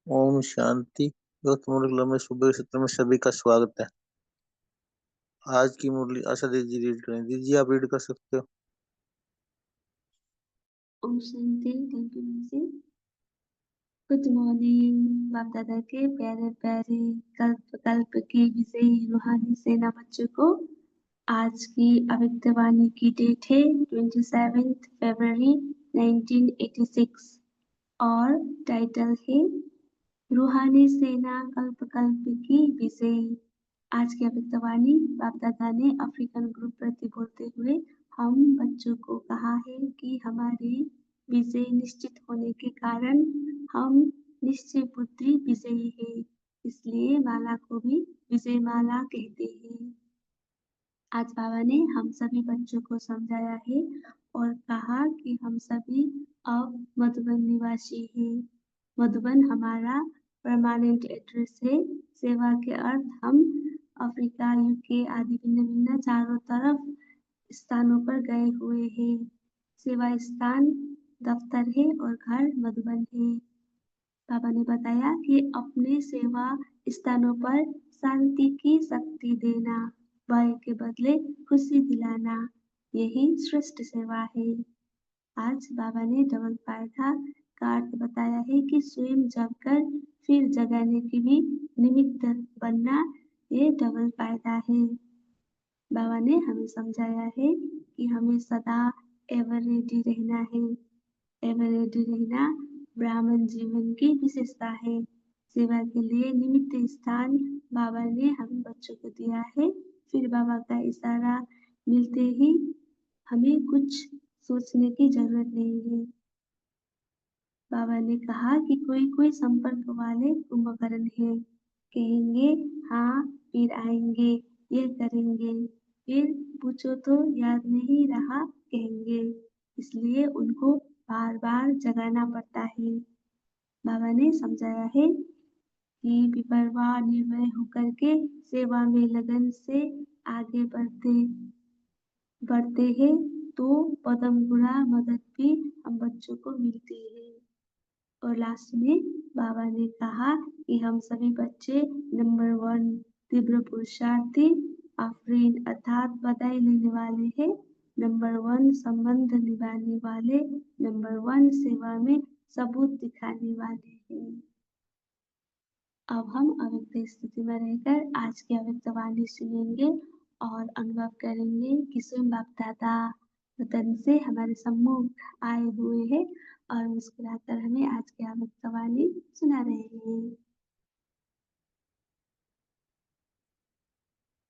ओम शांति। गौतम मुरली में सुबह सत्र में सभी का स्वागत है। आज की मुरली आशा दीदी रीड करें। दीदी आप रीड कर सकते हो। ओम शांति। थैंक यू जी। Good morning. बाप दादा के प्यारे प्यारे कल्प कल्प की विजयी रूहानी सेना बच्चों को आज की अव्यक्त वाणी की डेट है 27 फरवरी 1986 और टाइटल है रूहानी सेना कल्प कल्प की विजय। आज की अव्यक्त वाणी बाप दादा ने अफ्रीकन ग्रुप प्रति बोलते हुए हम बच्चों को कहा है कि हमारे विजय निश्चित होने के कारण हम निश्चय बुद्धि विजयी है, इसलिए माला को भी विजय माला कहते हैं। आज बाबा ने हम सभी बच्चों को समझाया है और कहा कि हम सभी अब मधुबन निवासी हैं। मधुबन हमारा परमानेंट एड्रेस है। सेवा के अर्थ हम अफ्रीका, यूके आदि भिन्न भिन्न चारों तरफ स्थानों पर गए हुए हैं। सेवा स्थान दफ्तर है और घर मधुबन है। बाबा ने बताया कि अपने सेवा स्थानों पर शांति की शक्ति देना, भय के बदले खुशी दिलाना, यही श्रेष्ठ सेवा है। आज बाबा ने डबल फायदा का अर्थ बताया है कि स्वयं जगकर फिर जगाने की भी निमित्त बनना, ये डबल फायदा है। बाबा ने हमें समझाया है कि हमें सदा एवर रेडी रहना है। एवर रेडी रहना ब्राह्मण जीवन की विशेषता है। सेवा के लिए निमित्त स्थान बाबा ने हम बच्चों को दिया है। फिर बाबा का इशारा मिलते ही हमें कुछ सोचने की जरूरत नहीं है। बाबा ने कहा कि कोई कोई संपर्क वाले कुंभकर्ण है, कहेंगे हाँ फिर आएंगे, ये करेंगे, फिर पूछो तो याद नहीं रहा कहेंगे, इसलिए उनको बार बार जगाना पड़ता है। बाबा ने समझाया है कि बेपरवाह निर्भय होकर के सेवा में लगन से आगे बढ़ते हैं तो पदम गुणा मदद भी हम बच्चों को मिलती है। और लास्ट में बाबा ने कहा कि हम सभी बच्चे नंबर 1 तीव्र पुरुषार्थी आफरीन अर्थात बधाई लेने वाले हैं। नंबर 1 संबंध निभाने वाले, नंबर 1 सेवा में सबूत दिखाने वाले हैं। अब हम अव्यक्त स्थिति में रहकर आज की अव्यक्त वाणी सुनेंगे और अनुभव करेंगे कि स्वयं बाप दादा वतन से हमारे सम्मुख आए हुए हैं और मुस्कुराकर हमें आज की अव्यक्त वाणी सुना रहे हैं।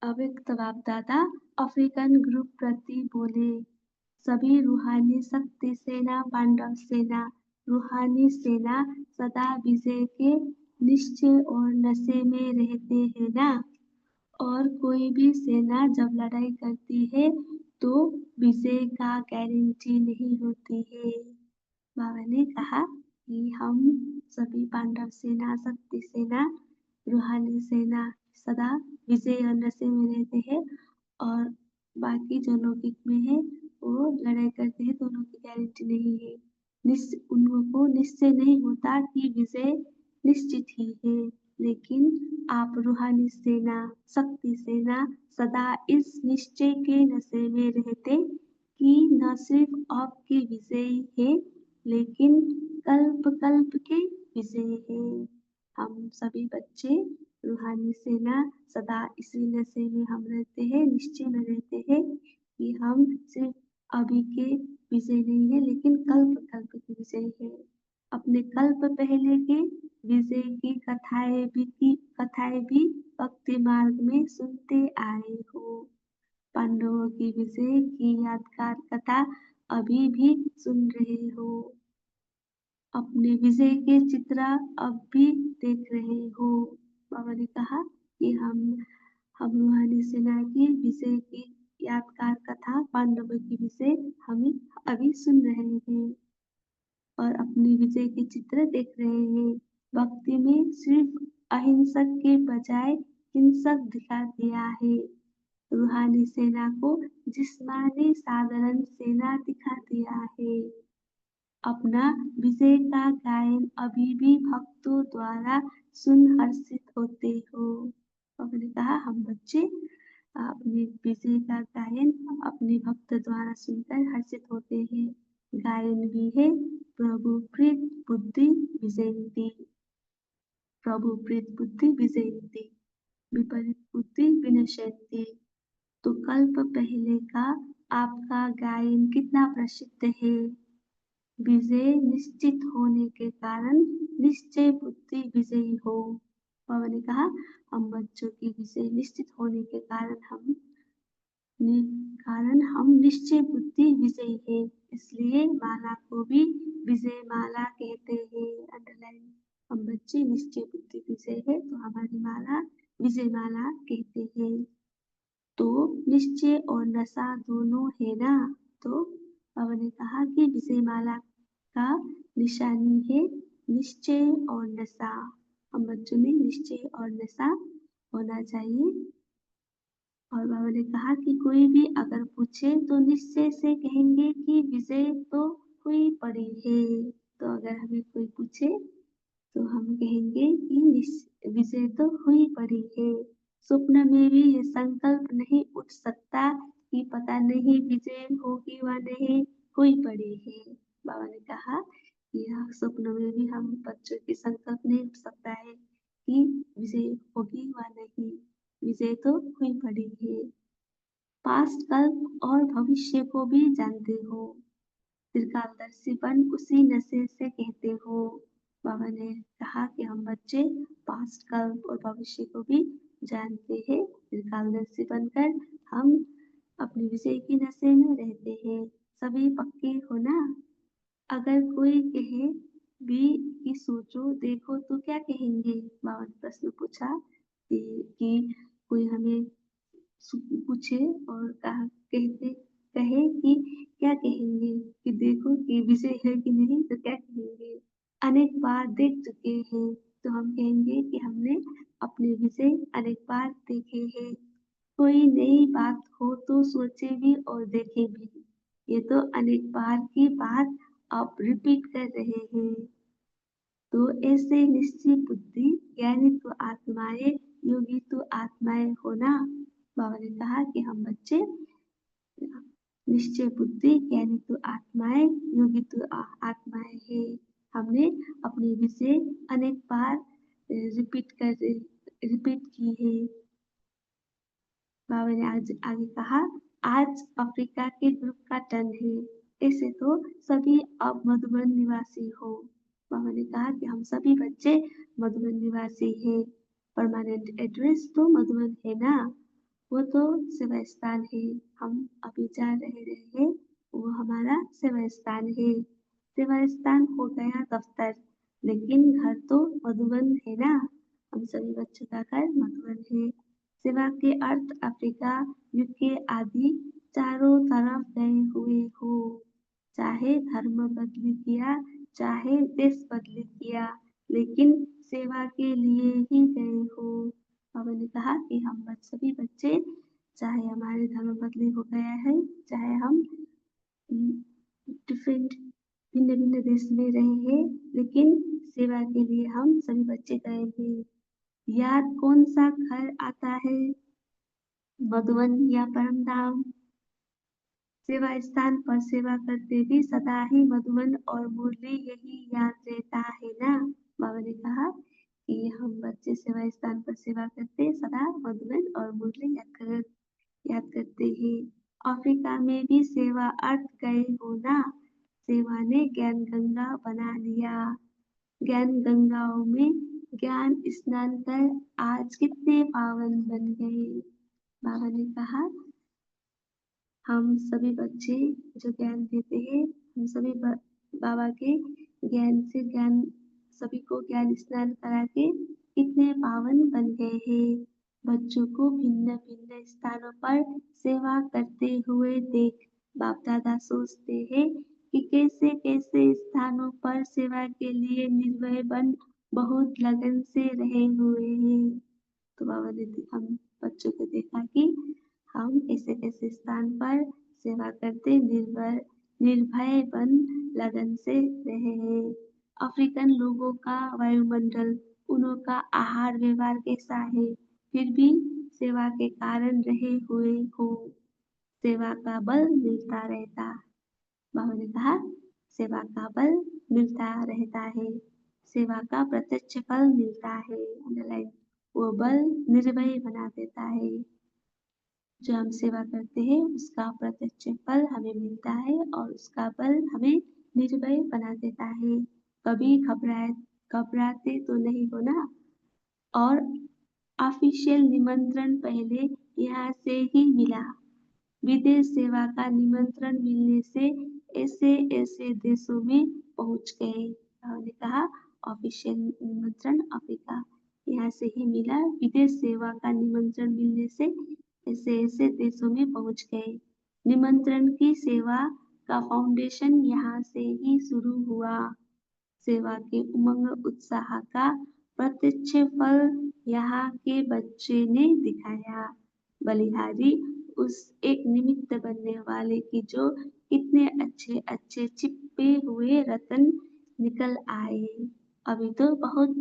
अब एक बाप दादा अफ्रीकन ग्रुप प्रति बोले, सभी रूहानी शक्ति सेना पांडव सेना रूहानी सेना सदा विजय के निश्चय और नशे में रहते हैं ना। और कोई भी सेना जब लड़ाई करती है तो विजय का गारंटी नहीं होती है। बाबा ने कहा कि हम सभी पांडव सेना शक्ति सेना रूहानी सेना सदा विजय और नशे में रहते हैं और बाकी जो लौकिक में है वो लड़ाई करते हैं तो उनकी गारंटी नहीं है। उनको निश्चय नहीं होता कि विजय निश्चित ही है, लेकिन आप रूहानी सेना शक्ति सेना सदा इस निश्चय के नशे में रहते कि न सिर्फ आपके विजय है लेकिन कल्प कल्प के विजय है। हम सभी बच्चे रूहानी सेना सदा इसी नशे में हम रहते हैं, निश्चय में रहते हैं कि हम सिर्फ अभी के विजय नहीं है लेकिन कल्प कल्प के विजय है। अपने कल्प पहले के विजय की कथाएं भी भक्ति मार्ग में सुनते आए हो। पांडवों की विजय की यादगार कथा अभी भी सुन रहे हो। अपने विजय के चित्र अब भी देख रहे हो। बाबा ने कहा कि हम रूहानी सेना की विजय की यादगार कथा पांडवों की विजय हम अभी सुन रहे हैं और अपनी विजय के चित्र देख रहे हैं। भक्ति में सिर्फ अहिंसक के बजाय हिंसक दिखा दिया है। रूहानी सेना को जिस्मानी साधारण सेना दिखा दिया है। अपना विजय का गायन अभी भी भक्तों द्वारा सुन हर्षित होते हो। बाबा ने कहा हम बच्चे अपने विजय का गायन अपने भक्त द्वारा सुनकर हर्षित होते हैं। गायन भी है प्रभु प्रीत बुद्धि विजयंती, प्रभु प्रीत बुद्धि विजयंती, विपरीत बुद्धि विनश्यंती। तो कल्प पहले का आपका गायन कितना प्रसिद्ध है। विजय निश्चित होने के कारण निश्चय बुद्धि विजयी हो। बाबा ने कहा हम बच्चों की विजय निश्चित होने के कारण हम निश्चय बुद्धि विजयी है, इसलिए माला को भी विजय माला कहते हैं। अंडरलाइन, हम बच्चे निश्चय बुद्धि विजय है तो हमारी माला विजय माला कहते हैं। तो निश्चय और नशा दोनों है ना। तो बाबा ने कहा कि विजय माला का निशानी है निश्चय और नशा। हम बच्चों में निश्चय और नशा होना चाहिए। और बाबा ने कहा कि कोई भी अगर पूछे तो निश्चय से कहेंगे कि विजय तो हुई पड़ी है। तो अगर हमें कोई पूछे तो हम कहेंगे कि विजय तो हुई पड़ी है। स्वप्न में भी ये संकल्प नहीं उठ सकता कि पता नहीं विजय होगी व नहीं, हुई पड़ी है। बाबा ने कहा कि यह स्वप्न में भी हम बच्चों की संकल्प नहीं उठ सकता है कि विजय होगी व नहीं, विजय तो हुई पड़ी है। पास्ट कल्प और भविष्य को भी जानते हो। त्रिकालदर्शीपन उसी नशे से कहते हो। बाबा ने कहा कि हम बच्चे पास्ट कल्प और भविष्य को भी जानते हैं। त्रिकालदर्शी बनकर हम अपने विषय की नशे में रहते हैं। सभी पक्के हो ना। अगर कोई कहे भी कि सोचो देखो तो क्या कहेंगे। बाबा ने प्रश्न पूछा कि कोई हमें पूछे और कहे कि क्या कहेंगे कि देखो कि विजय है कि नहीं तो क्या कहेंगे। अनेक बार देख चुके हैं तो हम कहेंगे कि हमने अपने विजय अनेक बार देखे हैं। कोई नई बात हो तो सोचे भी और देखे भी। ये तो अनेक बार की बात आप रिपीट कर रहे हैं। तो ऐसे निश्चित बुद्धि ज्ञानी तो आत्माएं योगी तो आत्माएं हो ना। बाबा ने कहा कि हम बच्चे निश्चय बुद्धि ज्ञानी तो आत्माएं योगी तो आत्माएं है। हमने अपने विषय अनेक बार रिपीट की है। बाबा ने आज आगे कहा आज अफ्रीका के ग्रुप का टर्न है। ऐसे तो सभी अब मधुबन निवासी हो। बाबा ने कहा कि हम सभी बच्चे मधुबन निवासी हैं। परमानेंट एड्रेस तो मधुबन है ना। वो तो सेवा स्थान है। हम अभी जा रहे हैं, वो हमारा सेवा स्थान है। सेवा स्थान हो गया दफ्तर, लेकिन घर तो मधुबन है ना। हम सभी बच्चों का घर मधुबन है। सेवा के अर्थ अफ्रीका, यूके आदि चारों तरफ गए हुए हो। चाहे धर्म बदली किया, चाहे देश बदली किया, लेकिन सेवा के लिए ही गए हो। बाबा ने कहा कि हम सभी बच्चे, चाहे हमारे धर्म बदली हो गया है, चाहे हम डिफरेंट भिन्न भिन्न देश में रहे हैं, लेकिन सेवा के लिए हम सभी बच्चे गए हैं। याद कौन सा घर आता है, मधुबन या परमधाम? सेवा स्थान पर सेवा करते भी सदा ही मधुबन और मुरली यही याद रहता है ना। बाबा ने कहा कि हम बच्चे सेवा स्थान पर सेवा करते सदा मधुबन और मुरली याद करते हैं। अफ्रीका में भी सेवा अर्थ गए हो ना। सेवा ने ज्ञान गंगा बना लिया। ज्ञान गंगाओं में ज्ञान स्नान कर आज कितने पावन बन गए। बाबा ने कहा हम सभी बच्चे जो ज्ञान देते हैं, हम सभी बाबा के ज्ञान से ज्ञान सभी को ज्ञान स्नान करा के इतने पावन बन गए हैं। बच्चों को भिन्न भिन्न स्थानों पर सेवा करते हुए देख बाप दादा सोचते हैं कि कैसे कैसे स्थानों पर सेवा के लिए निर्भय बन बहुत लगन से रहे हुए हैं। तो बाबा ने हम बच्चों को देखा कि हम ऐसे ऐसे स्थान पर सेवा करते निर्भय बन लगन से रहे हैं। अफ्रीकन लोगों का वायुमंडल, उनका आहार व्यवहार कैसा है, फिर भी सेवा के कारण रहे हुए हो। सेवा का बल मिलता रहता। बाबा ने कहा सेवा का बल मिलता रहता है, सेवा का प्रत्यक्ष फल मिलता है। अंडरलाइन, वो बल निर्भय बना देता है। जो हम सेवा करते हैं उसका प्रत्यक्ष फल हमें मिलता है और उसका बल हमें निर्भय बना देता है। कभी घबराते तो नहीं हो ना। और ऑफिशियल निमंत्रण पहले यहाँ से ही मिला। विदेश सेवा का निमंत्रण मिलने से ऐसे ऐसे देशों में पहुंच गए। उन्होंने कहा ऑफिशियल निमंत्रण अफ्रीका यहाँ से ही मिला। विदेश सेवा का निमंत्रण मिलने से ऐसे ऐसे देशों में पहुंच गए। निमंत्रण की सेवा का फाउंडेशन यहाँ से ही शुरू हुआ। सेवा के उमंग उत्साह का प्रत्यक्ष फल यहाँ के बच्चे ने दिखाया। बलिहारी उस एक निमित्त बनने वाले की जो कितने अच्छे अच्छे छिपे हुए रतन निकल आए। अभी तो बहुत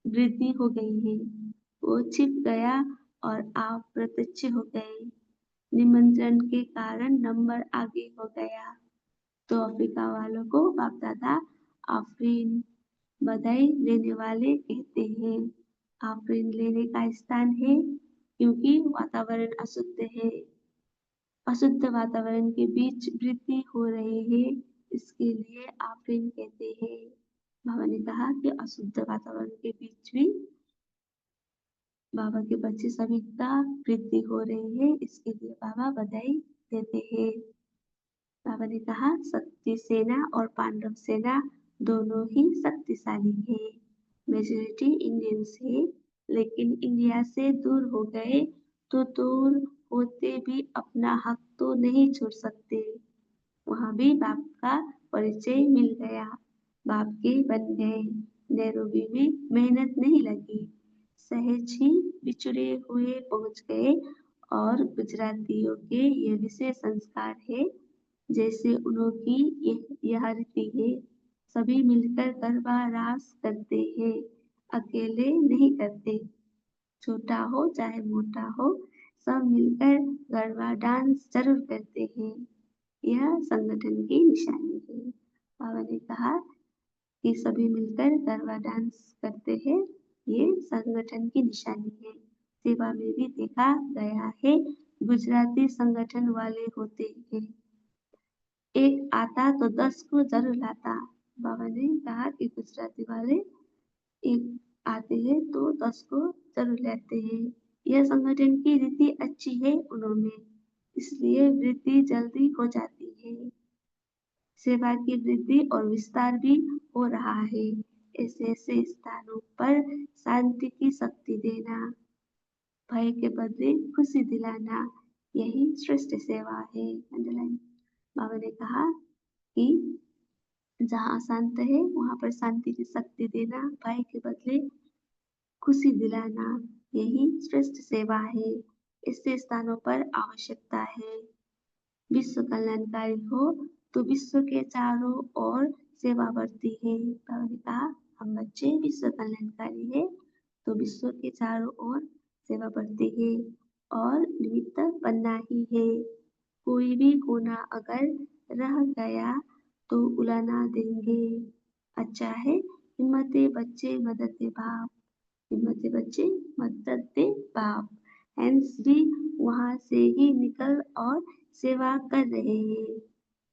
वृद्धि हो गई है, वो छिप गया और आप प्रत्यक्ष हो गए। निमंत्रण के कारण नंबर आगे हो गया। तो अफ्रीका वालों को बाप दादा आफरीन, बधाई लेने वाले कहते हैं। आफरीन लेने का स्थान है, क्योंकि वातावरण अशुद्ध है। अशुद्ध वातावरण के बीच वृद्धि हो रही है, इसके लिए आफरीन कहते हैं। बाबा ने कहा कि अशुद्ध वातावरण के बीच भी बाबा के बच्चे सभी का वृद्धि हो रही है, इसके लिए बाबा बधाई देते हैं। बाबा ने कहा शक्ति सेना और पांडव सेना दोनों ही शक्तिशाली है। मेजोरिटी इंडियंस है, लेकिन इंडिया से दूर हो गए तो दूर होते भी अपना हक तो नहीं छोड़ सकते। वहाँ भी बाप का परिचय मिल गया, बाप के बन गए। नैरोबी में मेहनत नहीं लगी, सहज ही बिछड़े हुए पहुंच गए। और गुजरातियों के ये विशेष संस्कार है, जैसे उनकी यह रीति है, सभी मिलकर गरबा रास करते हैं, अकेले नहीं करते। छोटा हो चाहे मोटा हो, सब मिलकर गरबा डांस जरूर करते हैं। यह संगठन की निशानी है। बाबा ने कहा कि सभी मिलकर गरबा डांस करते हैं, ये संगठन की निशानी है। सेवा में भी देखा गया है, गुजराती संगठन वाले होते हैं, एक आता तो 10 को जरूर लाता। बाबा ने कहा कि गुजराती वाले एक आते हैं तो 10 को जरूर लाते हैं। यह संगठन की रीति अच्छी है उन्होंने, इसलिए वृद्धि जल्दी हो जाती है। सेवा की वृद्धि और विस्तार भी हो रहा है। ऐसे ऐसे स्थानों पर शांति की शक्ति देना, भय के बदले खुशी दिलाना, यही श्रेष्ठ सेवा है। अंडरलाइन। बाबा ने कहा कि जहाँ अशांत है वहां पर शांति की शक्ति देना, भय के बदले खुशी दिलाना, यही श्रेष्ठ सेवा है। ऐसे स्थानों पर आवश्यकता है। विश्व कल्याणकारी हो तो विश्व के चारों ओर सेवा बढ़ती है। बाबा ने कहा हम बच्चे विश्व कल्याणकारी है तो विश्व के चारों ओर सेवा बढ़ती है और निमित्त बनना ही है। कोई भी कोना अगर रह गया तो उलाना देंगे। अच्छा है हिम्मते बच्चे मदद बाप, हिम्मते बच्चे मदद बाप। हैंस भी वहां से ही निकल और सेवा कर रहे हैं।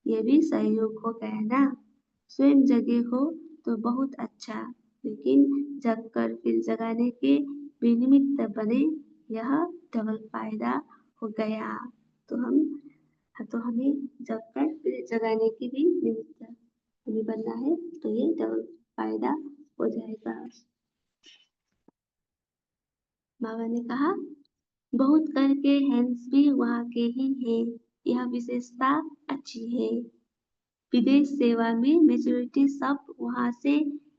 ये भी सहयोग हो गया ना। स्वयं जगे हो तो बहुत अच्छा, लेकिन जग कर फिर जगाने के भी निमित्त बने, यह डबल फायदा हो गया। तो हमें जग कर फिर जगाने की भी निमित्त हमें बनना है, तो ये डबल फायदा हो जाएगा। बाबा ने कहा बहुत करके हैंस भी वहाँ के ही है, यह विशेषता अच्छी है। विदेश सेवा में मेजोरिटी सब वहाँ से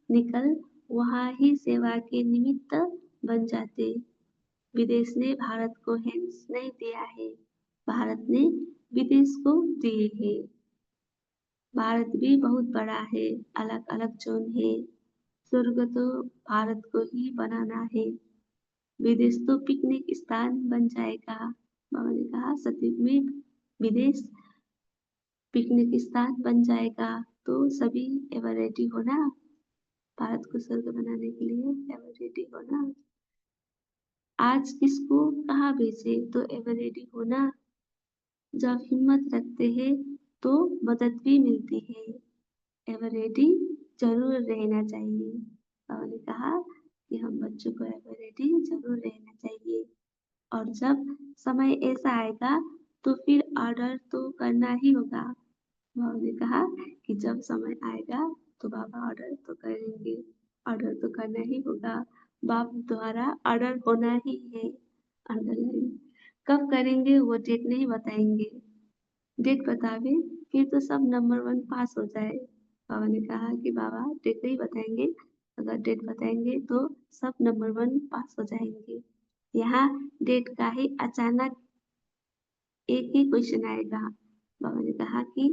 निकल वहाँ ही सेवा के निमित्त बन जाते। विदेश ने भारत को हैंस नहीं दिया है, भारत ने विदेश को दिए है। भारत भी बहुत बड़ा है, अलग अलग जोन है। स्वर्ग तो भारत को ही बनाना है, विदेश तो पिकनिक स्थान बन जाएगा। बाबा ने कहा सतयुग में विदेश पिकनिक स्थान बन जाएगा, तो सभी एवर रेडी हो ना, भारत को स्वर्ग बनाने के लिए एवर रेडी हो ना। आज किसको कहाँ भेजे तो एवर रेडी हो ना। जब हिम्मत रखते हैं तो मदद भी मिलती है। एवर रेडी जरूर रहना चाहिए। बाबा ने कहा कि हम बच्चों को एवर रेडी जरूर रहना चाहिए, और जब समय ऐसा आएगा तो फिर ऑर्डर तो करना ही होगा। बाबा ने कहा कि जब समय आएगा तो बाबा ऑर्डर तो करेंगे, ऑर्डर तो करना ही होगा, बाप द्वारा ऑर्डर होना ही है। अंडरलाइन। कब करेंगे वो डेट नहीं बताएंगे, डेट बतावे फिर तो सब नंबर 1 पास हो जाए। बाबा ने कहा कि बाबा डेट नहीं बताएंगे, अगर डेट बताएंगे तो सब नंबर 1 पास हो जाएंगे। यहाँ डेट का ही अचानक एक ही क्वेश्चन आएगा। बाबा ने कहा कि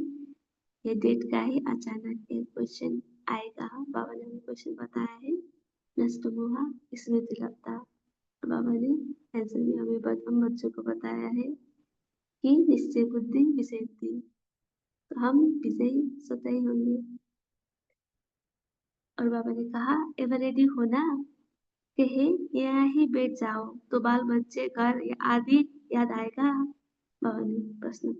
ये डेट का ही अचानक एक क्वेश्चन आएगा। बाबा ने हमें क्वेश्चन बताया है, नष्ट मोहा स्मृति लब्धा। बाबा ने आंसर भी हमें हम बच्चों को बताया है कि निश्चय बुद्धि विषयती, तो हम विजयी स्वतः ही होंगे। और बाबा ने कहा एवर रेडी होना, कहे यहाँ ही बैठ जाओ तो बाल बच्चे घर आदि याद आएगा। बाबा ने प्रश्न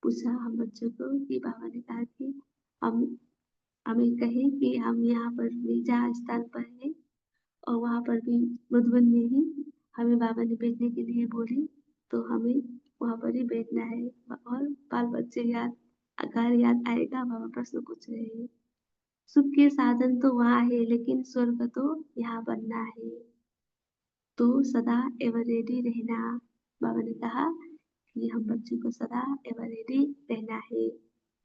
पूछा हम बच्चों को कि बाबा ने कहा कि हम हमें कहे कि हम यहाँ पर भी जहाँ स्थान पर है और वहाँ पर भी मधुबन में ही हमें बाबा ने बैठने के लिए बोले, तो हमें वहाँ पर ही बैठना है और बाल बच्चे याद घर याद आएगा। बाबा प्रश्न पूछ रहे हैं। सुख के साधन तो वहाँ है लेकिन स्वर्ग तो यहाँ बनना है, तो सदा एवर रेडी रहना। बाबा ने कहा कि हम बच्चों को सदा एवर रेडी रहना है,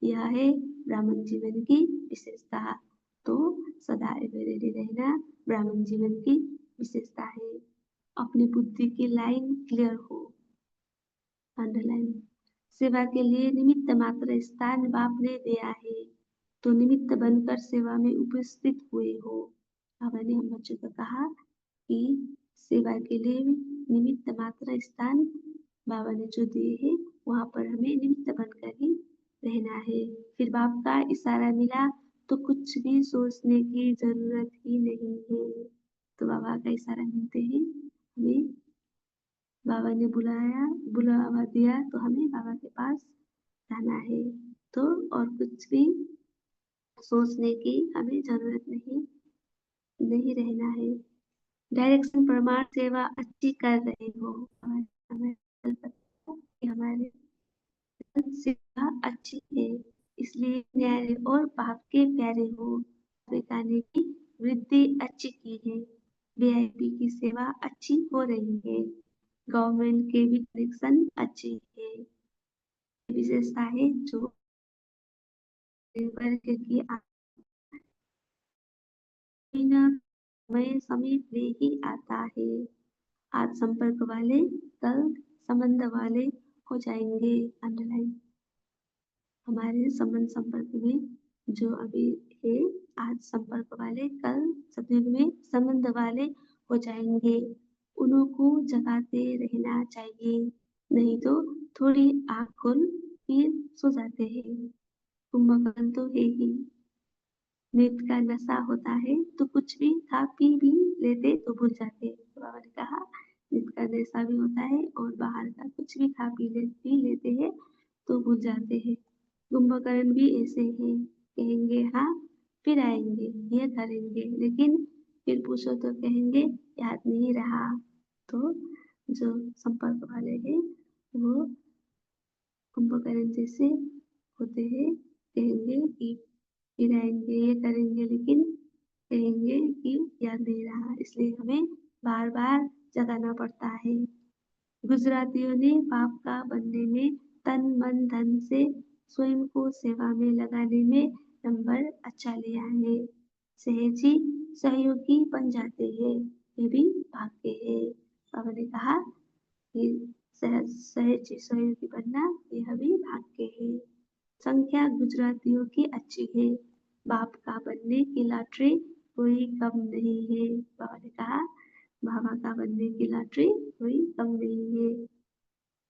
यह है ब्राह्मण जीवन की विशेषता। तो सदा एवर रेडी रहना ब्राह्मण जीवन की विशेषता है। अपनी बुद्धि की लाइन क्लियर हो। अंडरलाइन। सेवा के लिए निमित्त मात्र स्थान बाप ने दिया है, तो निमित्त बनकर सेवा में उपस्थित हुए हो। बाबा ने हम बच्चों को कहा कि सेवा के लिए निमित्त मात्र स्थान बाबा ने जो दिए है वहां पर हमें निमित्त बनकर ही रहना है। फिर बाप का इशारा मिला तो कुछ भी सोचने की जरूरत ही नहीं है। तो बाबा का इशारा मिलते ही हमें बाबा ने बुलावा दिया तो हमें बाबा के पास जाना है। तो और कुछ भी सोचने की हमें जरूरत नहीं रहना है। डायरेक्शन प्रमाण सेवा अच्छी कर रहे हो, हमारे सेवा अच्छी है, इसलिए न्यारे और पाप के प्यारे हो। बेगाने की वृद्धि अच्छी की है, वीआईपी की सेवा अच्छी हो रही है, गवर्नमेंट के भी कनेक्शन अच्छे है। विशेषता है जो वर्ग की समीप में ही आता है। आज संपर्क वाले कल संबंध वाले हो जाएंगे। अंडरलाइन। हमारे संपर्क में जो अभी है, आज संपर्क वाले कल सतयुग में संबंध वाले हो जाएंगे। उनको जगाते रहना चाहिए, नहीं तो थोड़ी आँख खोल फिर सो जाते हैं। कुंभकर्ण तो है ही। मृत का नशा होता है तो कुछ भी खा पी भी लेते तो भूल जाते। तो बाबा ने कहा मृत का नशा भी होता है और बाहर का कुछ भी खा पी लेते हैं तो भूल जाते हैं। कुंभकर्ण भी ऐसे हैं, कहेंगे हाँ फिर आएंगे ये करेंगे, लेकिन फिर पूछो तो कहेंगे याद नहीं रहा। तो जो संपर्क वाले हैं वो कुंभकर्ण जैसे होते हैं, कहेंगे कि फिर आएंगे ये करेंगे, लेकिन कहेंगे कि याद नहीं रहा, इसलिए हमें बार बार जगाना पड़ता है। गुजरातियों ने बाप का बनने में तन मन धन से स्वयं को सेवा में लगाने में नंबर अच्छा लिया है। सहजी सहयोगी बन जाते हैं, ये भी भाग्य है। बाबा ने कहा कि सहजी सहयोगी बनना यह भी भाग्य है। संख्या गुजरातियों की अच्छी है, बाप का बनने की लॉटरी कोई कम नहीं है। बाबा ने कहा बाबा का बनने की लॉटरी कोई कम नहीं है।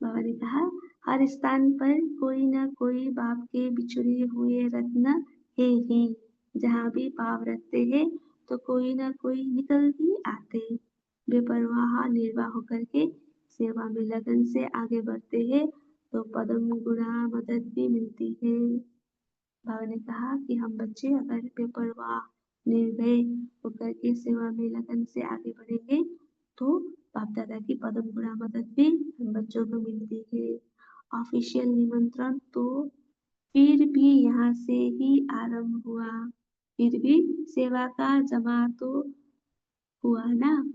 बाबा ने कहा हर स्थान पर कोई न कोई बाप के बिछुड़े हुए रत्न है ही। जहाँ भी पाव रखते हैं तो कोई न कोई निकल ही आते। बेपरवाह निर्वाह होकर के सेवा में लगन से आगे बढ़ते हैं तो पद्म गुणा मदद भी मिलती है। बाबा ने कहा कि हम बच्चे अगर बेपरवाह निर्भय होकर के सेवा में लगन से आगे बढ़ेंगे तो बाप दादा की पदम गुणा मदद भी हम बच्चों को मिलती है। ऑफिशियल निमंत्रण तो फिर भी यहाँ से ही आरंभ हुआ, फिर भी सेवा का जमा तो हुआ ना।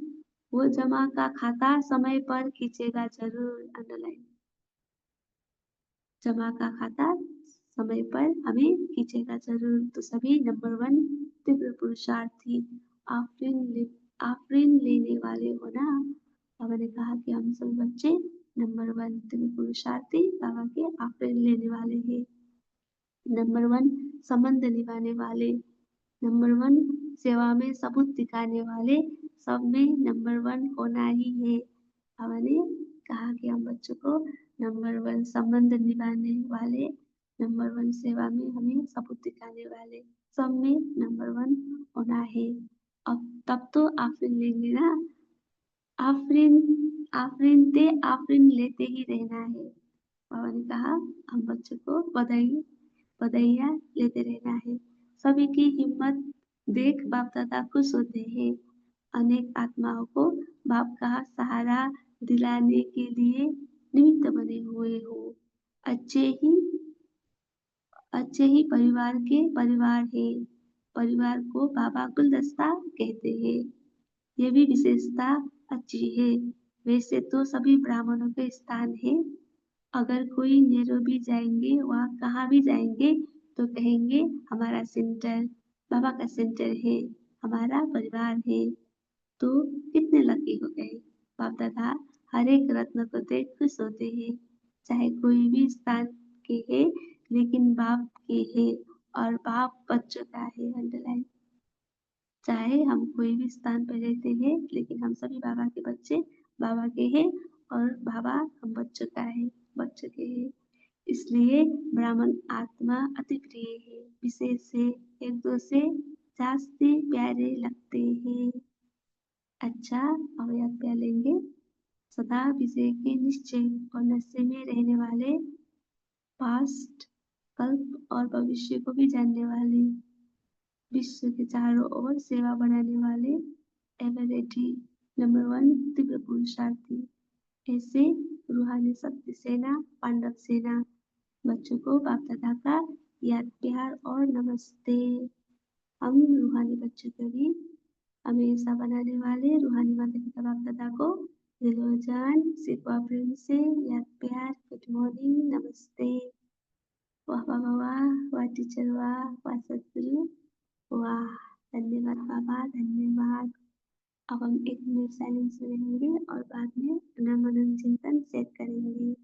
वो जमा का खाता समय पर खींचेगा जरूर। अंडरलाइन। जमा का खाता समय पर हमें खींचेगा जरूर। तो सभी नंबर 1 तीव्र पुरुषार्थी आफरीन लेने वाले हो ना। बाबा ने कहा कि हम सब बच्चे नंबर 1 तीव्र पुरुषार्थी बाबा के आफरीन लेने वाले हैं। नंबर 1 संबंध निभाने वाले, नंबर 1 सेवा में सबूत दिखाने वाले, सब में नंबर 1 होना ही है। बाबा ने कहा कि हम बच्चों को नंबर 1 संबंध निभाने वाले, नंबर 1 सेवा में हमें सबूत दिखाने वाले, सब में नंबर 1 होना है। अब तब तो आफरीन लेंगे ना। आफरीन आफरीन लेते ही रहना है। बाबा ने कहा हम बच्चों को बधाइयाँ लेते रहना है। सभी की हिम्मत देख बाप दादा खुश होते हैं। अनेक आत्माओं को बाप का सहारा दिलाने के लिए निमित्त बने हुए हो। अच्छे ही परिवार के परिवार है। परिवार को बाबा गुलदस्ता कहते हैं। ये भी विशेषता अच्छी है। वैसे तो सभी ब्राह्मणों के स्थान है। अगर कोई नैरोबी जाएंगे वहाँ कहाँ भी जाएंगे तो कहेंगे हमारा सेंटर बाबा का सेंटर है, हमारा परिवार है। तो कितने लकी हो गए। बाप दादा हर एक रत्न को देख खुश होते हैं। चाहे कोई भी स्थान के है, लेकिन बाप के है और बाप बच्चों का है। अंडरलाइन। चाहे हम कोई भी स्थान पर रहते हैं, लेकिन हम सभी बाबा के बच्चे बाबा के हैं और बाबा हम बच्चों का है, बच्चों के हैं। इसलिए ब्राह्मण आत्मा अति प्रिय है, विशेष है, एक दो से जास्ती प्यारे लगते हैं। अच्छा, अब याद क्या लेंगे। सदा विजय के निश्चय और नशे में रहने वाले, पास्ट कल्प और भविष्य को भी जानने वाले, विश्व के चारों ओर सेवा बढ़ाने वाले, एवरेटी नंबर 1 तीव्र पुरुषार्थी। ऐसे रूहानी शक्ति सेना, पांडव सेना बच्चों को बाप दादा का याद, प्यार और नमस्ते। हम रूहानी बच्चों के भी हमेशा बनाने वाले रूहानी माता पिता बाप दादा को दिलो जान सिवा प्रेम से याद, प्यार, गुड मॉर्निंग, नमस्ते। वाह वाह वाह वाह, वाह टीचर, वाह सतगुरु, वाह। धन्यवाद बाबा, धन्यवाद। अब हम 1 मिनट साइलेंस में रहेंगे और बाद में अपना मनन चिंतन सेट करेंगे।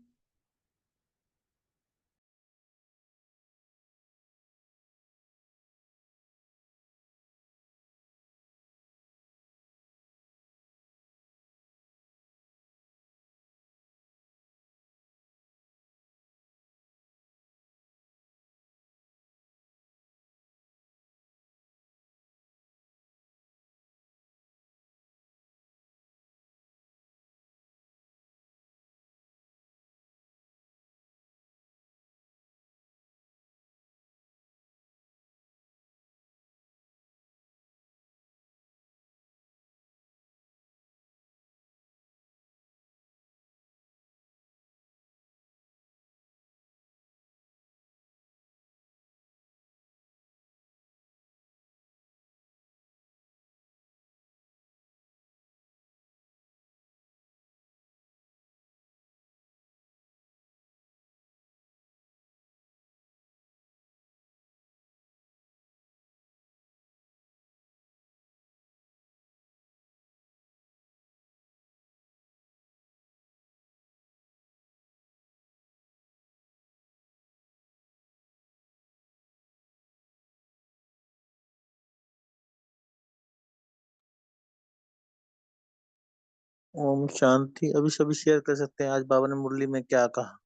ओम शांति। अभी सभी शेयर कर सकते हैं आज बाबा ने मुरली में क्या कहा,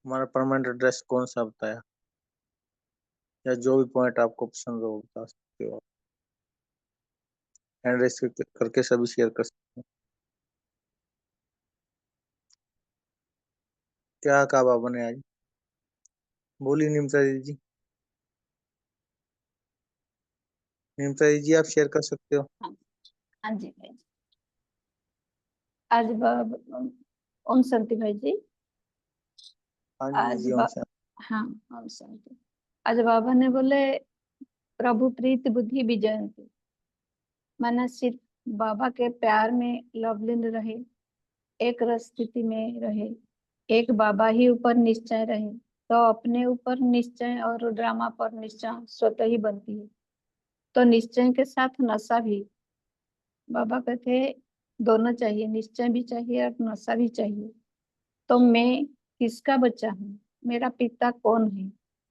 हमारा परमानेंट एड्रेस कौन सा बताया, या जो भी पॉइंट आपको पसंद हो बता सकते हो। हैंड रेस करके सभी शेयर कर सकते हैं। क्या कहा बाबा ने आज, बोली निमता दीदी। निमता दीदी आप शेयर कर सकते हो। हाँ हाँ जी भाई जी। आज ओम शांति भाई जी। हाँ जी आज दीदी, ओम शांति। हाँ ओम शांति। आज बाबा ने बोले प्रभु प्रीति बुद्धि विजयंती, माना सिर्फ बाबा के प्यार में लवलीन रहे, एक रस स्थिति में रहे, एक बाबा ही ऊपर निश्चय रहे, तो अपने ऊपर निश्चय और ड्रामा पर निश्चय स्वतः ही बनती है। तो निश्चय के साथ नशा भी, बाबा कहते दोनों चाहिए, निश्चय भी चाहिए और नशा भी चाहिए। तो मैं किसका बच्चा हूँ, मेरा पिता कौन है,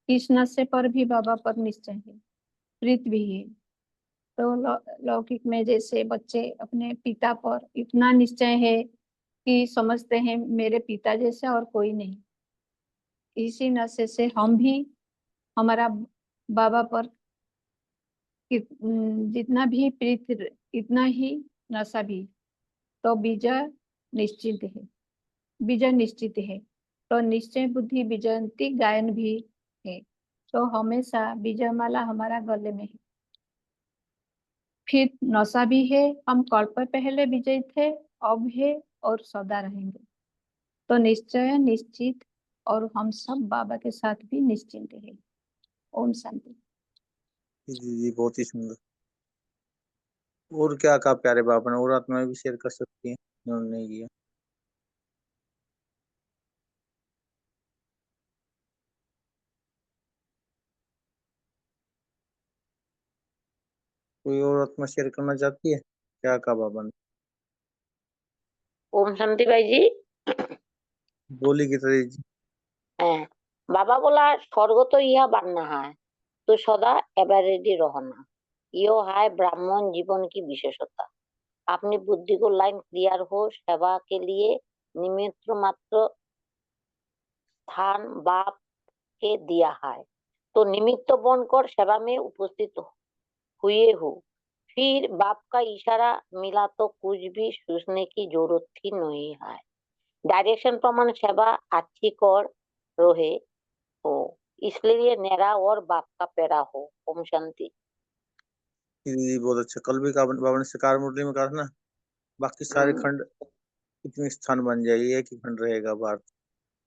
इस नशे पर भी बाबा पर निश्चय है, प्रीत भी है। तो लौकिक में जैसे बच्चे अपने पिता पर इतना निश्चय है कि समझते हैं मेरे पिता जैसे और कोई नहीं, इसी नशे से हम भी हमारा बाबा पर जितना भी प्रीत इतना ही नशा भी। तो विजय निश्चित है, विजय निश्चित है। तो निश्चय बुद्धि विजयंती गायन भी है। तो हमेशा विजय माला हमारा गले में है। फिर नशा भी है, हम कल्प पहले विजयी थे, अब है और सदा रहेंगे। तो निश्चय निश्चित, और हम सब बाबा के साथ भी निश्चिंत है। ओम शांति। जी जी, बहुत ही सुंदर। और क्या कहा प्यारे बाबा ने, और आत्माएं भी शेयर कर सकती हैं जिन्होंने नहीं किया। कोई और आत्मा शेयर करना चाहती है, क्या कहा बाबा ने। ओम शांति भाई जी। बोली गीता जी। হ্যাঁ, বাবা বলা স্বর্গ তো ইহা বান্না হয়, তো সদা এবার রেডি रहना। यो है ब्राह्मण जीवन की विशेषता। अपनी बुद्धि को लाइन क्लियर हो, सेवा के लिए निमित्त मात्र स्थान बाप के दिया है, तो निमित्त बनकर सेवा में उपस्थित हुए हो। फिर बाप का इशारा मिला तो कुछ भी सोचने की जरूरत ही नहीं है। डायरेक्शन प्रमाण सेवा अच्छी कर रहे हो, इसलिए मेरा और बाप का प्यारा हो। ओम शांति। जी जी, बहुत अच्छा। कल भी बाबा ने शिकार मुरली में कहा था ना, बाकी सारे खंड कितने स्थान बन जाए, एक ही खंड रहेगा भारत।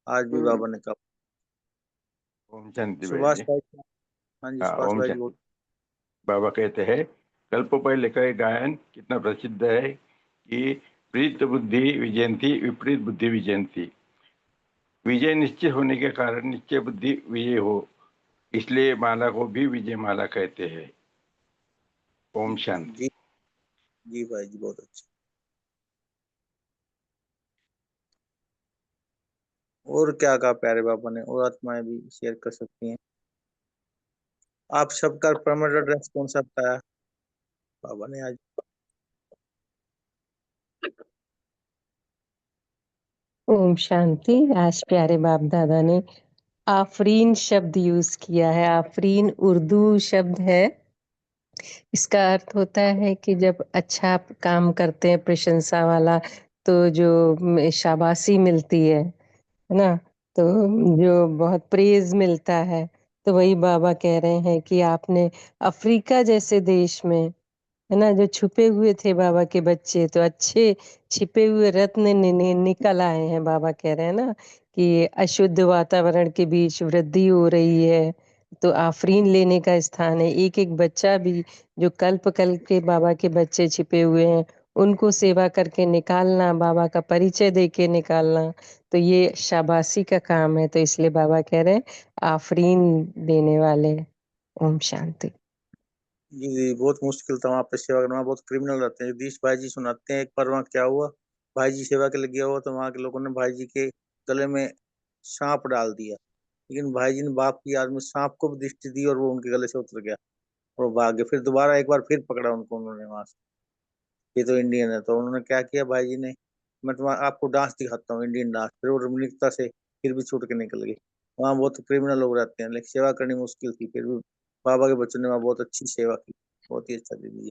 आज भी बाबा ने कहा। ओम शांति भाई सुभाष जी। भाई। हाँ जी, हाँ, सुभाष ओम भाई जी शांति। बोल। बाबा कहते हैं, कल्प लिखा है गायन कितना प्रसिद्ध है कि प्रीत बुद्धि विजयंती विपरीत बुद्धि विजयंती। विजय निश्चय होने के कारण निश्चय बुद्धि विजय हो, इसलिए माला को भी विजय माला कहते हैं। ओम शांति। जी जी भाई जी, बहुत अच्छा। और क्या कहा प्यारे बाबा ने, और आत्माएं भी शेयर कर सकती हैं। आप सबका परमानेंट एड्रेस कौन सा बताया बाबा ने आज? ओम शांति। आज प्यारे बाप दादा ने आफरीन शब्द यूज किया है। आफरीन उर्दू शब्द है। इसका अर्थ होता है कि जब अच्छा आप काम करते हैं प्रशंसा वाला, तो जो शाबाशी मिलती है ना, तो जो बहुत प्रेज मिलता है, तो वही बाबा कह रहे हैं कि आपने अफ्रीका जैसे देश में, है ना, जो छुपे हुए थे बाबा के बच्चे, तो अच्छे छिपे हुए रत्न निकल आए हैं। बाबा कह रहे हैं ना कि अशुद्ध वातावरण के बीच वृद्धि हो रही है, तो आफरीन लेने का स्थान है। एक एक बच्चा भी जो कल्प कल्प के बाबा के बच्चे छिपे हुए हैं, उनको सेवा करके निकालना, बाबा का परिचय दे के निकालना, तो ये शाबाशी का काम है। तो इसलिए बाबा कह रहे हैं आफरीन देने वाले। ओम शांति। जी जी, बहुत मुश्किल था वहां पे सेवा करना, वहाँ बहुत क्रिमिनल रहते हैं। जगदीश भाई जी सुनाते हैं, एक बार वहाँ क्या हुआ, भाई जी सेवा के लिए गया हुआ, तो वहां के लोगों ने भाई जी के गले में सांप डाल दिया। लेकिन भाई जी ने बाप की याद में सांप को भी दृष्टि दी और वो उनके गले से उतर गया और वो भाग गए। फिर दोबारा एक बार फिर पकड़ा उनको उन्होंने वहां से, ये तो इंडियन है। तो उन्होंने क्या किया भाई जी ने, मैं तुम्हारा आपको डांस दिखाता हूँ, इंडियन डांस। फिर वो रमणीकता से फिर भी छूट के निकल गई। वहाँ बहुत क्रिमिनल लोग रहते हैं, लेकिन सेवा करनी मुश्किल थी, फिर भी बाबा के बच्चों ने वहाँ बहुत अच्छी सेवा की। बहुत ही अच्छा दीदी जी,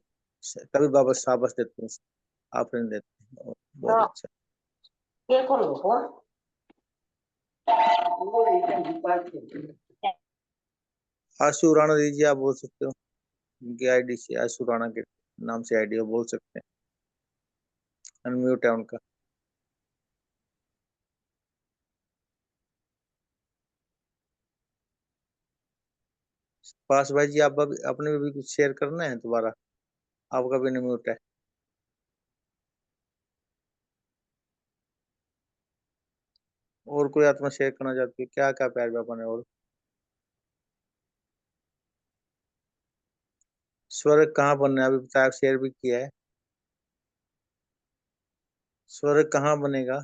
कभी बाबा शाबाश देते हैं, आफरीन देते हैं, और बहुत तो अच्छा। ये कौन हो? आशु राणा दीजिए, आप बोल सकते हो, उनकी आईडी से, आशु राणा के नाम से आईडी हो, बोल सकते हैं, अनम्यूट है उनका। पास भाई जी, आप अपने भी कुछ शेयर करना है दोबारा, आपका भी अनम्यूट है। और कोई आत्मा शेयर करना चाहती है? क्या क्या प्यार बाबा ने और? स्वर्ग कहाँ बनना है, अभी बताया, शेयर भी किया है। स्वर्ग कहाँ बनेगा,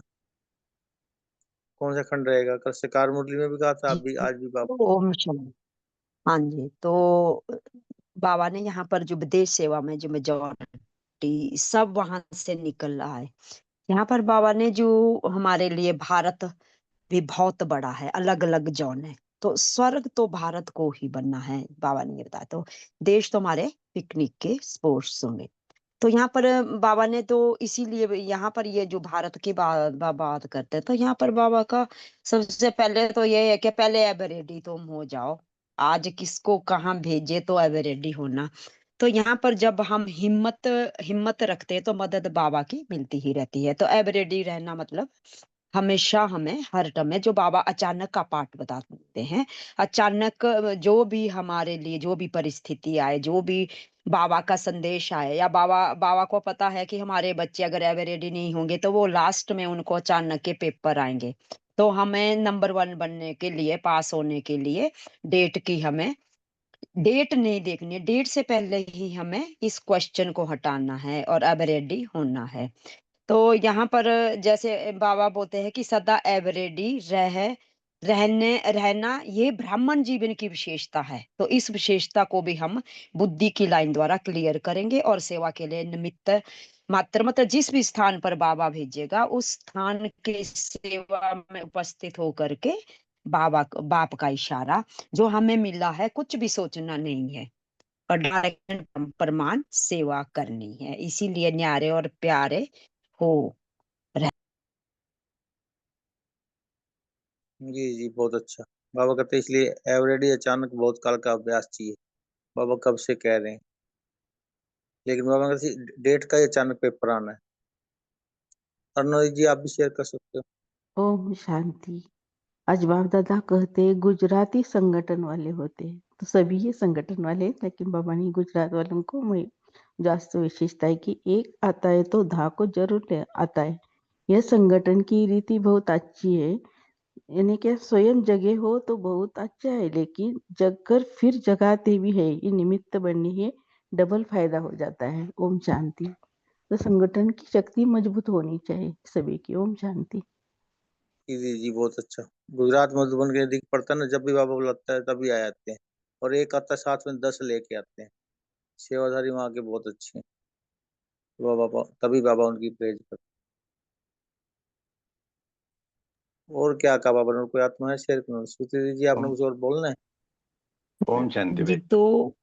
कौन सा खंड रहेगा? कल शिकार मुरली में भी कहा था, जी अभी आज भी बाबा। ओम शांति। हाँ जी, तो बाबा ने यहाँ पर जो विदेश सेवा में जो मेजोरिटी सब वहां से निकल रहा है। यहाँ पर बाबा ने जो हमारे लिए भारत भी बहुत बड़ा है, अलग अलग जोन है, तो स्वर्ग तो भारत को ही बनना है बाबा ने ये बताया। तो देश तो हमारे पिकनिक के स्पोर्ट्स होंगे। तो यहाँ पर बाबा ने तो इसीलिए यहाँ पर ये जो भारत की बात करते हैं, तो यहाँ पर बाबा का सबसे पहले तो ये है कि पहले एवर रेडी तुम हो जाओ। आज किसको कहाँ भेजे तो एवर रेडी होना। तो यहाँ पर जब हम हिम्मत हिम्मत रखते हैं तो मदद बाबा की मिलती ही रहती है। तो एवर रेडी रहना मतलब हमेशा हमें हर टाइम में जो बाबा अचानक का पाठ बताते हैं, अचानक जो भी हमारे लिए जो भी परिस्थिति आए, जो भी बाबा का संदेश आए, या बाबा बाबा को पता है कि हमारे बच्चे अगर एवर रेडी नहीं होंगे तो वो लास्ट में उनको अचानक के पेपर आएंगे, तो हमें नंबर वन बनने के लिए, पास होने के लिए डेट की हमें डेट नहीं देखनी है। डेट से पहले ही हमें इस क्वेश्चन को हटाना है और अब रेडी होना है। तो यहाँ पर जैसे बाबा बोलते हैं कि सदा एवरेडी रहना ये ब्राह्मण जीवन की विशेषता है। तो इस विशेषता को भी हम बुद्धि की लाइन द्वारा क्लियर करेंगे और सेवा के लिए निमित्त मात्र, मतलब जिस भी स्थान पर बाबा भेजेगा उस स्थान के सेवा में उपस्थित होकर के बाप का इशारा जो हमें मिला है, कुछ भी सोचना नहीं है और डायरेक्ट प्रमाण सेवा करनी है। इसीलिए न्यारे और प्यारे हो। जी जी, बहुत अच्छा। बाबा कहते हैं इसलिए एवरेडी अचानक बहुत काल का अभ्यास चाहिए, बाबा कब से कह रहे हैं। लेकिन बाबा कहते डेट का ही अचानक पेपर आना है, अर्णव जी, आप भी शेयर कर सकते हो। ओम शांति। आज बाप दादा कहते हैं गुजराती संगठन वाले होते हैं, तो सभी ये संगठन वाले हैं, लेकिन बाबा ने गुजरात वालों को मैं जास्त विशेषता है कि एक आता है तो धा को जरूर ले आता है। यह संगठन की रीति बहुत अच्छी है, यानी कि स्वयं जगे हो तो बहुत अच्छा है, लेकिन जगकर फिर जगाते भी है, ये निमित्त बननी है, डबल फायदा हो जाता है। ओम शांति। तो संगठन की शक्ति मजबूत होनी चाहिए सभी की। ओम शांति। जी, बहुत अच्छा। गुजरात मधुबन के दिख पड़ता है ना, जब भी बाबा बुलाता है तभी आ जाते हैं, और एक आता है साथ में 10 लेके आते हैं। सेवाधारी वहाँ के बहुत अच्छे हैं, तभी बाबा उनकी प्रेज करते हैं। और क्या कहा बाबा ने, कोई आत्मा है शेयर करो। श्रुति जी, आपने ओम कुछ और बोलना है? ओम शांति जी भाई। तो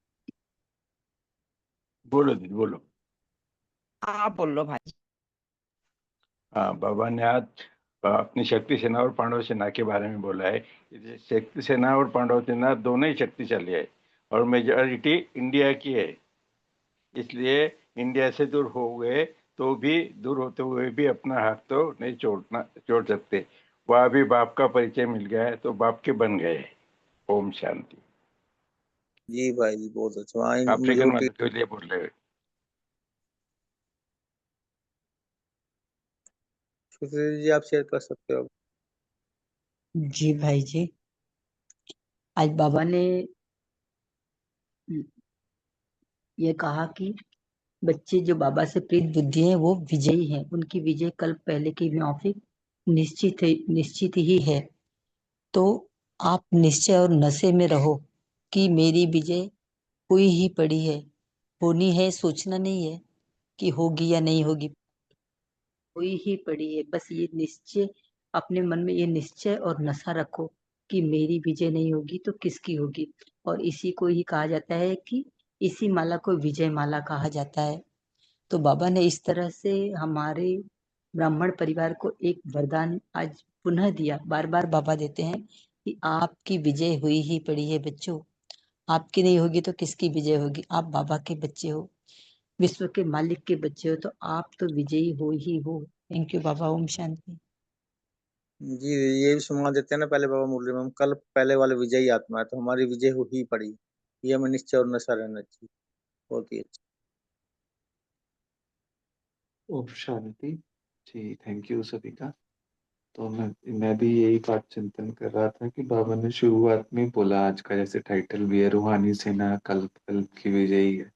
बोलो दीदी, बोलो। आप बोलो भाई। हाँ, बाबा ने आज अपनी शक्ति सेना और पांडव सेना के बारे में बोला है। ये शक्ति सेना और पांडव सेना दोनों ही शक्तिशाली है, और मेजॉरिटी इंडिया की है। इसलिए इंडिया से दूर हो गए तो भी, दूर होते हुए भी अपना हाथ तो नहीं छोड़ सकते। वह भी बाप का परिचय मिल गया है तो बाप के बन गए। ओम शांति। जी भाई जी, बहुत अच्छा। वहाँ अफ्रीकन मेजोरिटी। वाले के लिए बोल रहे हैं। श्रुति जी, आप शेयर कर सकते हो। जी भाई जी, आज बाबा ने ये कहा कि बच्चे जो बाबा से प्रीत बुद्धि हैं वो विजयी हैं, उनकी विजय कल पहले की माफिक निश्चित ही है। तो आप निश्चय और नशे में रहो कि मेरी विजय हुई ही पड़ी है, होनी है, सोचना नहीं है कि होगी या नहीं होगी, हुई ही पड़ी है। बस ये निश्चय अपने मन में, ये निश्चय और नशा रखो कि मेरी विजय नहीं होगी तो किसकी होगी। और इसी को ही कहा जाता है कि इसी माला को विजय माला कहा जाता है। तो बाबा ने इस तरह से हमारे ब्राह्मण परिवार को एक वरदान आज पुनः दिया। बार बार बाबा देते हैं कि आपकी विजय हुई ही पड़ी है बच्चों, आपकी नहीं होगी तो किसकी विजय होगी। आप बाबा के बच्चे हो, विश्व के मालिक के बच्चे हो, तो आप तो विजयी हो ही हो। थैंक यू बाबा। ओम शांति। जी, ये भी सुना देते हैं ना पहले बाबा मुरली में, हम कल पहले वाले विजयी आत्मा है, तो हमारी विजय हो ही पड़ी। ये हमें निश्चय और नशा रहना चाहिए। बहुत ही अच्छा। ओम शांति जी। थैंक यू सभी का। तो मैं भी यही बात चिंतन कर रहा था कि बाबा ने शुरुआत में बोला, आज का जैसे टाइटल भी है, रूहानी सेना कल्प कल्प की विजयी है।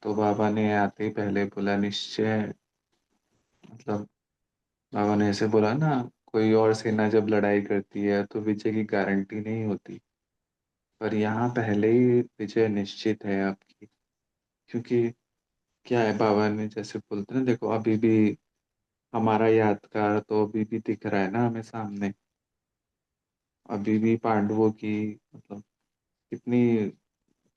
तो बाबा ने आते ही पहले बोला निश्चय, मतलब बाबा ने ऐसे बोला ना, कोई और सेना जब लड़ाई करती है तो विजय की गारंटी नहीं होती, पर यहाँ पहले ही विजय निश्चित है आपकी। क्योंकि क्या है, बाबा ने जैसे बोलते ना, देखो अभी भी हमारा यादगार तो अभी भी दिख रहा है ना हमें सामने। अभी भी पांडवों की, मतलब कितनी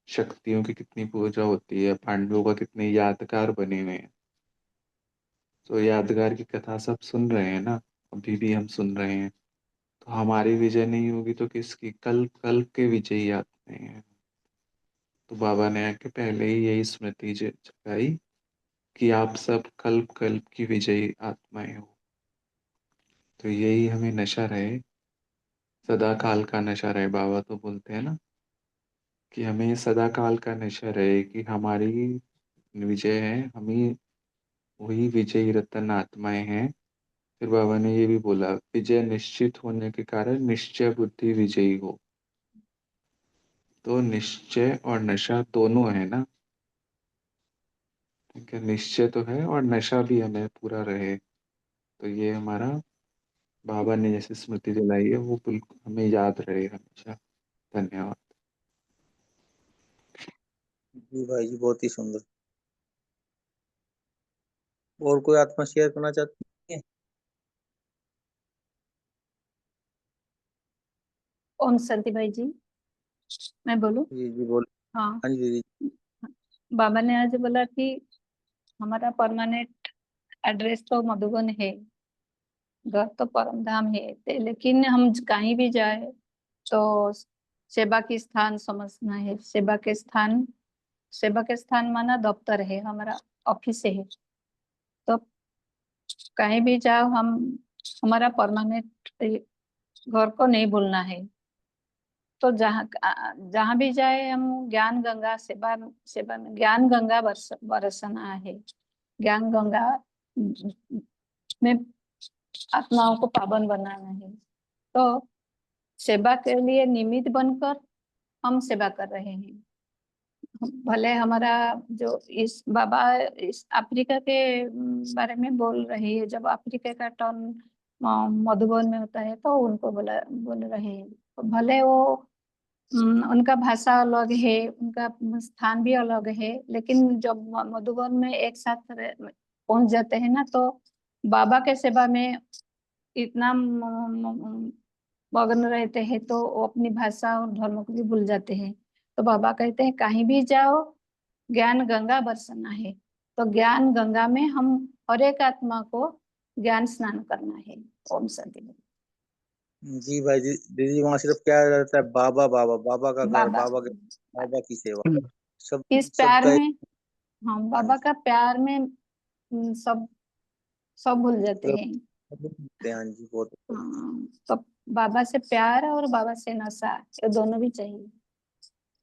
शक्तियों की कितनी पूजा होती है, पांडवों का कितने यादगार बने हुए हैं। तो यादगार की कथा सब सुन रहे हैं ना, अभी भी हम सुन रहे हैं। तो हमारी विजय नहीं होगी तो किसकी? कल कल के विजयी आत्माएं हैं। तो बाबा ने आके पहले ही यही स्मृति जगाई कि आप सब कल्प कल्प की विजयी आत्माएं हो। तो यही हमें नशा रहे, सदा काल का नशा रहे। बाबा तो बोलते हैं ना कि हमें सदा काल का नशा रहे कि हमारी विजय है, हम ही वही विजयी रतन आत्माएं हैं। फिर बाबा ने ये भी बोला, विजय निश्चित होने के कारण निश्चय बुद्धि विजयी हो। तो निश्चय और नशा दोनों है ना, ठीक है। निश्चय तो है और नशा भी हमें पूरा रहे। तो ये हमारा बाबा ने जैसे स्मृति दिलाई है वो बिल्कुल हमें याद रहे हमेशा। धन्यवाद। जी भाई जी, बहुत ही सुंदर। और कोई आत्मा शेयर करना चाहती है? ओम शांति भाई जी, मैं बोलूं? जी जी, बोल। हाँ, हाँ जी दीदी। बाबा ने आज बोला कि हमारा परमानेंट एड्रेस तो मधुबन है, घर तो परम धाम है, लेकिन हम कहीं भी जाए तो सेवा की स्थान समझना है। सेवा के स्थान माना दफ्तर है, हमारा ऑफिस है। तो कहीं भी जाओ, हम हमारा परमानेंट घर को नहीं भूलना है। तो जहाँ जहाँ भी जाए हम ज्ञान गंगा सेवा सेवा में ज्ञान गंगा बरसना है। ज्ञान गंगा में आत्माओं को पावन बनाना है। तो सेवा के लिए निमित्त बनकर हम सेवा कर रहे हैं। भले हमारा जो इस बाबा इस अफ्रीका के बारे में बोल रही है, जब अफ्रीका का टर्न मधुबन में होता है तो उनको बोल रहे हैं। तो भले वो उनका भाषा अलग है, उनका स्थान भी अलग है, लेकिन जब मधुबन में एक साथ पहुंच जाते हैं ना, तो बाबा के सेवा में इतना मग्न रहते हैं तो वो अपनी भाषा और धर्म को भी भूल जाते हैं। तो बाबा कहते हैं कहीं भी जाओ ज्ञान गंगा बरसना है। तो ज्ञान गंगा में हम हर एक आत्मा को ज्ञान स्नान करना है। ओम शांति। जी भाई जी, दीदी वहाँ सिर्फ क्या रहता है, बाबा बाबा, बाबा का घर, बाबा बाबा की सेवा, सब इस प्यार सबका में, हम हाँ बाबा जी, का प्यार में सब सब भूल जाते सब हैं। सब मिलते हैं। हाँ जी, बहुत अच्छा जी। तो बाबा से प्यार और बाबा से नशा, ये दोनों भी चाहिए,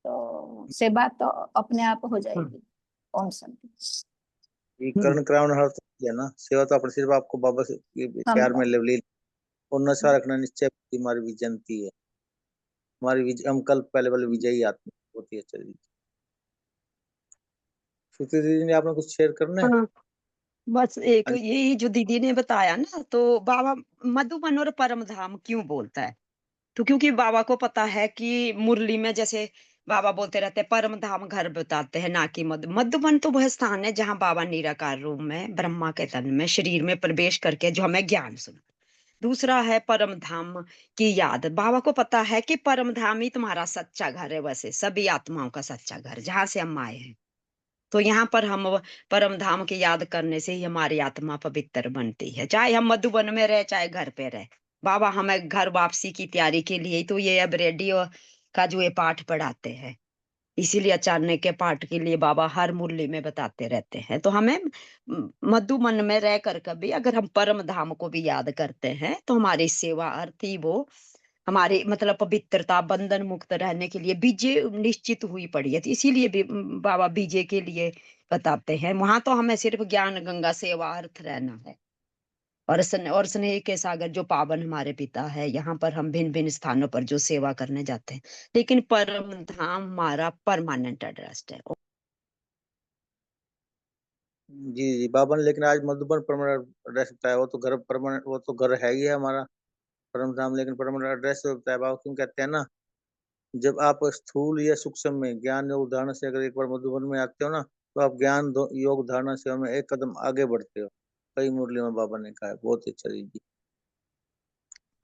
तो सेवा तो अपने आप हो जाएगी। ओम शांति। ये कर्ण करावन हर तो है ना, सेवा तो अपने सिर्फ आपको बाबा से हम प्यार में ले और नशा रखना निश्चय हमारी विजयंती है। हमारी हम कल पहले वाले विजयी आत्मा, बहुत ही अच्छा जी। श्रुति दीदी ने आपने कुछ शेयर करना है? हाँ, बस एक हाँ यही जो दीदी ने बताया ना, तो बाबा मधुबन और परम धाम क्यों बोलता है? तो क्योंकि बाबा को पता है कि मुरली में जैसे बाबा बोलते रहते हैं परम धाम घर बताते हैं, ना कि मधुबन तो वह स्थान है जहाँ बाबा निराकार रूप में ब्रह्मा के तन में शरीर में प्रवेश करके जो हमें ज्ञान सुना। दूसरा है परम धाम की याद। बाबा को पता है कि परम धाम ही तुम्हारा सच्चा घर है, वैसे सभी आत्माओं का सच्चा घर जहां से हम आए हैं। तो यहाँ पर हम परम धाम की याद करने से ही हमारी आत्मा पवित्र बनती है, चाहे हम मधुबन में रहे चाहे घर पे रहे। बाबा हमें घर वापसी की तैयारी के लिए तो ये अब रेडियो का जो ये पाठ पढ़ाते हैं, इसीलिए अचानक के पाठ के लिए बाबा हर मुरली में बताते रहते हैं। तो हमें मधुबन में रह कर कभी अगर हम परम धाम को भी याद करते हैं तो हमारी सेवा अर्थ ही वो हमारी मतलब पवित्रता बंधन मुक्त रहने के लिए बीजे निश्चित हुई पड़ी है। तो इसीलिए भी बाबा बीजे के लिए बताते हैं। वहां तो हमें सिर्फ ज्ञान गंगा सेवा अर्थ रहना है और स्नेह के सागर जो पावन हमारे पिता है, यहाँ पर हम भिन्न भिन्न स्थानों पर जो सेवा करने जाते हैं, लेकिन परम धाम हमारा परमानेंट एड्रेस है। जी जी बाबा ने, लेकिन आज मधुबन परमानेंट एड्रेस बताया, वो तो घर परमानेंट, वो तो घर है ही है हमारा परम धाम, लेकिन परमानेंट एड्रेस बताया बाबा। क्यों कहते हैं ना, जब आप स्थूल या सूक्ष्म में ज्ञान योग धारणा से अगर एक बार मधुबन में आते हो ना, तो आप ज्ञान योग धारणा सेवा में एक कदम आगे बढ़ते हो। कई मुरली में बाबा ने कहा है, बहुत ही अच्छा जी।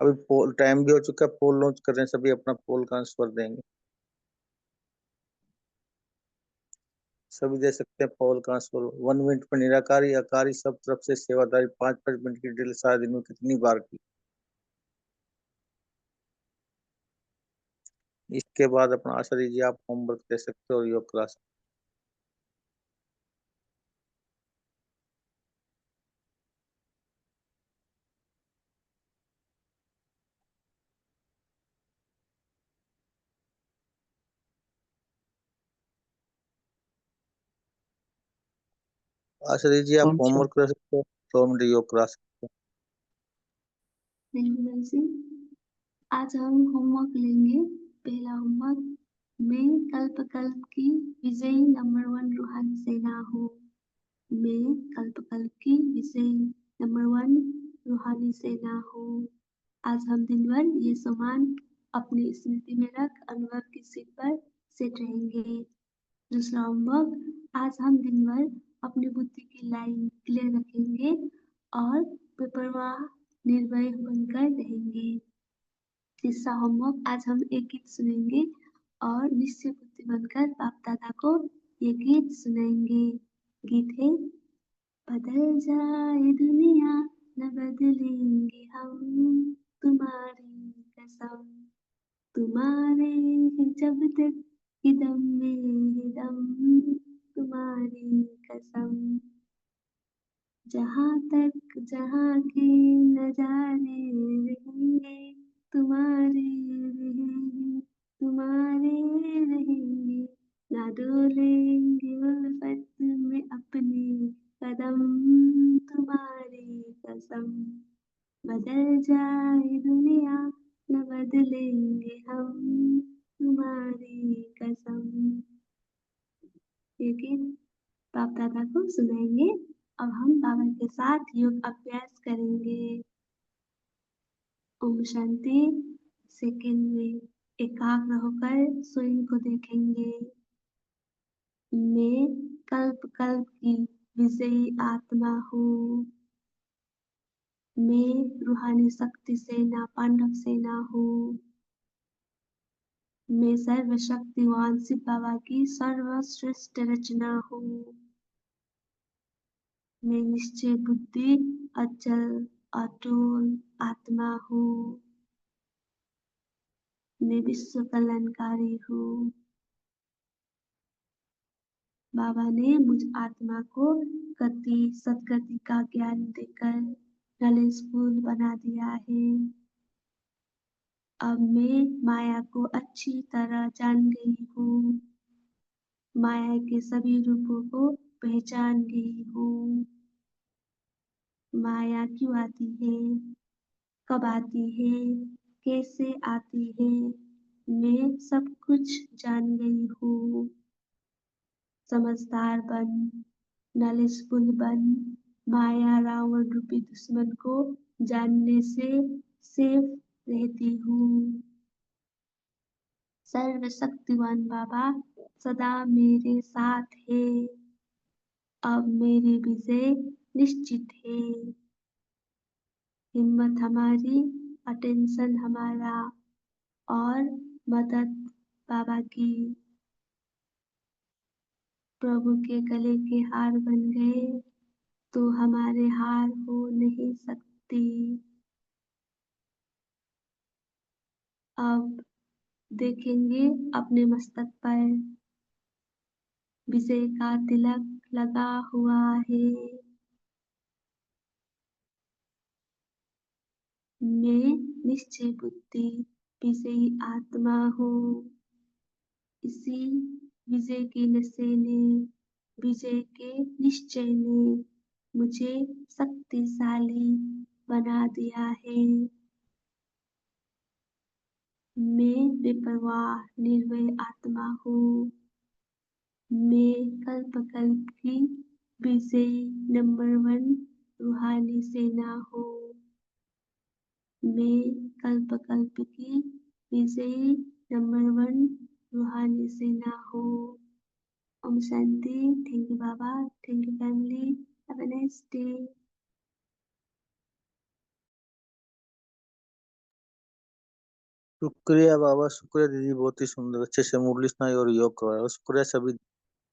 अभी पोल टाइम भी हो चुका है, पोल लॉन्च कर रहे हैं, सभी अपना पोल का आंसर देंगे। सभी दे सकते हैं पोल का आंसर। 1 मिनट में निराकारी अकारी सब तरफ से सेवादारी, 5-5 मिनट की ड्रिल सारे दिन में कितनी बार की। इसके बाद अपना आशा दीजिए, आप होमवर्क दे सकते हो और योग क्लास। आशा दीजिए, आप होमवर्क कर सकते हो, 2 मिनट योग क्लास। थैंक यू भाई जी। आज हम होमवर्क लेंगे। पहला होमवर्क, मैं कल्प कल्प की विजयी नंबर 1 रूहानी सेना हूँ। मैं कल्प कल्प की विजयी नंबर 1 रूहानी सेना हूँ। आज हम दिन भर ये सम्मान अपनी स्मृति में रख अनुभव की सीट पर सेट रहेंगे। दूसरा होमवर्क, आज हम दिन भर अपनी बुद्धि की लाइन क्लियर रखेंगे और बेपरवाह निर्भय बनकर रहेंगे। तीसरा होमवर्क, आज हम एक गीत सुनेंगे और निश्चय बुद्धि बनकर बाप दादा को ये गीत सुनाएंगे। गीत है, बदल जाए दुनिया न बदलेंगे हम, तुम्हारी कसम, तुम्हारे हैं जब तक कि दम में है दम, तुम्हारी कसम। जहाँ तक जहाँ के नजारे रहेंगे, तुम्हारे रहेंगे, तुम्हारे रहेंगे। ना डोलेंगे उल्फत में अपने कदम, तुम्हारी कसम। बदल जाए दुनिया न बदलेंगे हम, तुम्हारी कसम। ये गीत बाप दादा को सुनाएंगे। अब हम बाबा के साथ योग अभ्यास करेंगे। ओम शांति। सेकंड में एकाग्र होकर स्वयं को देखेंगे। मैं कल्प कल्प की विजयी आत्मा हूँ। मैं रूहानी शक्ति सेना पांडव सेना हूँ। मैं सर्वशक्तिवान शिव बाबा की सर्वश्रेष्ठ रचना हूँ। मैं निश्चय बुद्धि अचल अटूल आत्मा हूँ। मैं विश्व कल्याणकारी हूँ। बाबा ने मुझ आत्मा को गति सदगति का ज्ञान देकर नॉलेजफुल बना दिया है। अब मैं माया को अच्छी तरह जान गई हूँ। माया के सभी रूपों को पहचान गई हूँ। माया क्यों आती है, कब आती है, कैसे आती है, मैं सब कुछ जान गई हूँ। समझदार बन, नॉलेजफुल बन, माया रावण रूपी दुश्मन को जानने से सेफ रहती हूँ। सर्वशक्तिवान बाबा सदा मेरे साथ है। अब मेरी विजय निश्चित है। हिम्मत हमारी, अटेंशन हमारा और मदद बाबा की। प्रभु के गले के हार बन गए तो हमारे हार हो नहीं सकती। अब देखेंगे अपने मस्तक पर विजय का तिलक लगा हुआ है। मैं निश्चय बुद्धि विजयी आत्मा हूँ। इसी विजय के नशे ने, विजय के निश्चय ने मुझे शक्तिशाली बना दिया है। मैं बेपरवाह निर्भय आत्मा हूँ। मैं कल्प कल्प की विजयी नंबर 1 रूहानी सेना हूँ। मैं कल्प कल्प की विजयी नंबर 1 रूहानी सेना हूँ। ओम शांति। Thank you Baba, thank you family, have a nice day. शुक्रिया बाबा, शुक्रिया दीदी, बहुत ही सुंदर अच्छे से मुरली सुनाई और योग करवाया। शुक्रिया सभी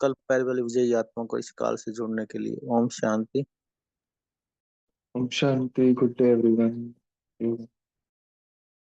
कल पैर वाली विजयी आत्मा को इस काल से जुड़ने के लिए। ओम शांति। ओम शांति। Good day everyone.